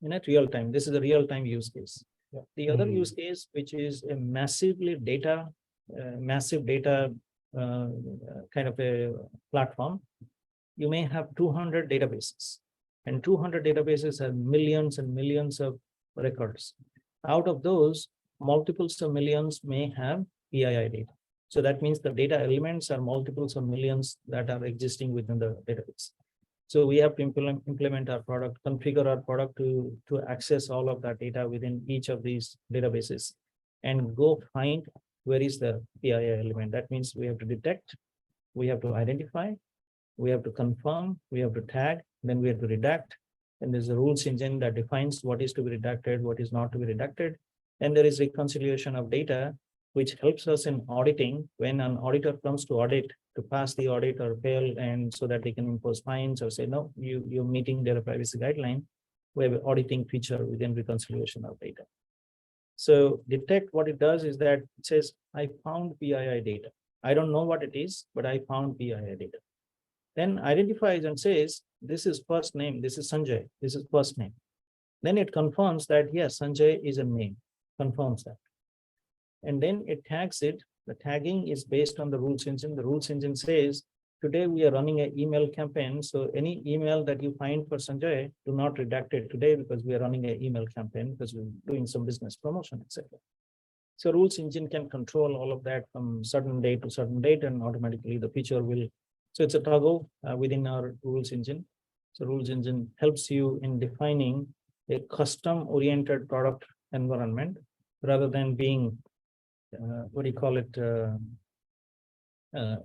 in a real time. This is a real time use case. Yeah. The other use case, which is a massive data kind of a platform, you may have 200 databases, and 200 databases have millions and millions of records. Out of those, multiples of millions may have PII data. So that means the data elements are multiples of millions that are existing within the database. So we have to implement our product, configure our product to access all of that data within each of these databases and go find where is the PII element. That means we have to detect, we have to identify, we have to confirm, we have to tag, then we have to redact. And there's a rules engine that defines what is to be redacted, what is not to be redacted. And there is reconciliation of data, which helps us in auditing when an auditor comes to audit, to pass the audit or fail, and so that they can impose fines or say, no, you're meeting data privacy guideline. We have an auditing feature within reconciliation of data. So detect, what it does is that it says, I found PII data. I don't know what it is, but I found PII data. Then identifies and says, this is first name, this is Sanjay, this is first name. Then it confirms that, yes, Sanjay is a name, confirms that. And then it tags it. The tagging is based on the rules engine. The rules engine says today we are running an email campaign. So any email that you find for Sanjay, do not redact it today because we are running an email campaign because we're doing some business promotion, etc. So rules engine can control all of that from certain date to certain date, and automatically the feature will. So it's a toggle within our rules engine. So rules engine helps you in defining a custom oriented product environment rather than being, what do you call it?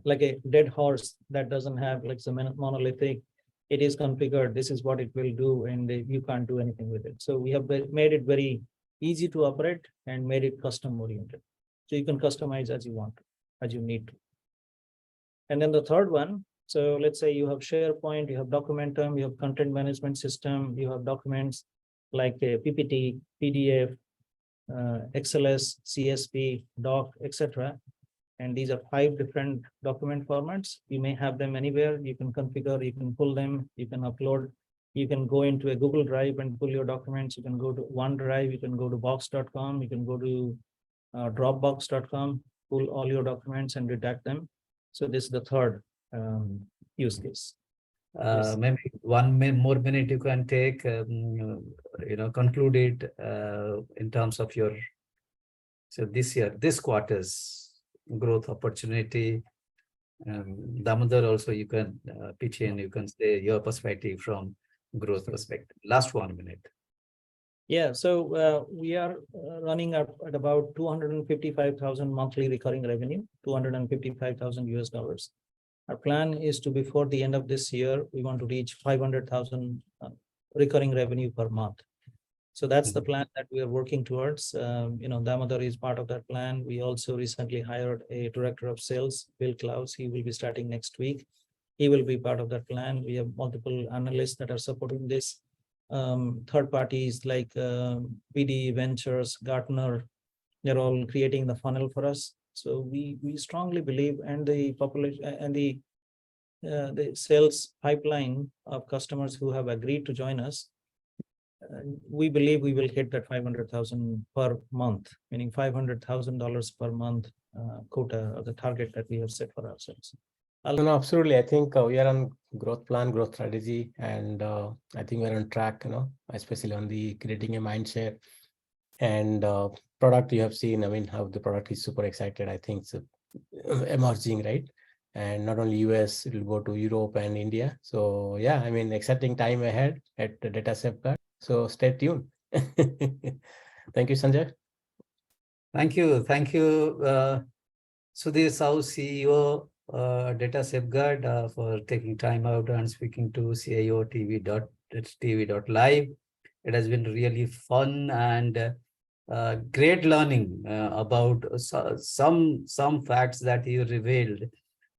Like a dead horse that doesn't have like some monolithic, it is configured, this is what it will do, and you can't do anything with it. So we have made it very easy to operate and made it custom oriented. So you can customize as you want, as you need to. And then the third one, so let's say you have SharePoint, you have Documentum, you have content management system, you have documents like a PPT, PDF, XLS, CSV, doc, etc. And these are 5 different document formats. You may have them anywhere. You can configure, you can pull them, you can upload, you can go into a Google Drive and pull your documents. You can go to OneDrive, you can go to box.com, you can go to dropbox.com, pull all your documents and redact them. So this is the third use case. Yes. Maybe more minute you can take, conclude it in terms of your, so this quarter's growth opportunity. Damodar, also you can pitch in, you can say your perspective from growth perspective. Last 1 minute. Yeah, so we are running at about 255,000 monthly recurring revenue, 255,000 US dollars. Our plan is to, before the end of this year, we want to reach 500,000 recurring revenue per month. So that's the plan that we are working towards. Damodar is part of that plan. We also recently hired a director of sales, Bill Klaus. He will be starting next week. He will be part of that plan. We have multiple analysts that are supporting this. Third parties like BD Ventures, Gartner, they're all creating the funnel for us. So we strongly believe, and the population and the sales pipeline of customers who have agreed to join us, we believe we will hit that 500,000 per month, meaning $500,000 per month quota, or the target that we have set for ourselves. No, absolutely. I think we are on growth plan, growth strategy, and I think we're on track, especially on the creating a mind share and product. You have seen, I mean, how the product is super excited. I think it's emerging, right? And not only US, it will go to Europe and India. So yeah, I mean, exciting time ahead at the Data Safeguard. So stay tuned. Thank you, Sanjay. Thank you. Thank you, Sudhir Sahu, CEO, Data Safeguard, for taking time out and speaking to CIOtv.live. It has been really fun and great learning about some facts that you revealed,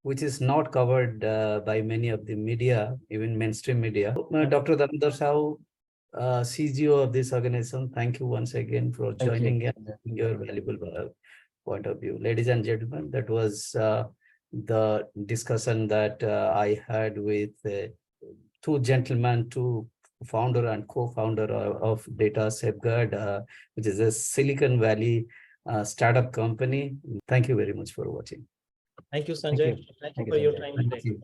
which is not covered by many of the media, even mainstream media. Dr. Damodar Sahu, CGO of this organization, thank you once again for joining and your valuable point of view. Ladies and gentlemen, that was the discussion that I had with 2 gentlemen, 2 founder and co-founder of Data Safeguard, which is a Silicon Valley startup company. Thank you very much for watching. Thank you, Sanjay. Thank you for your time today.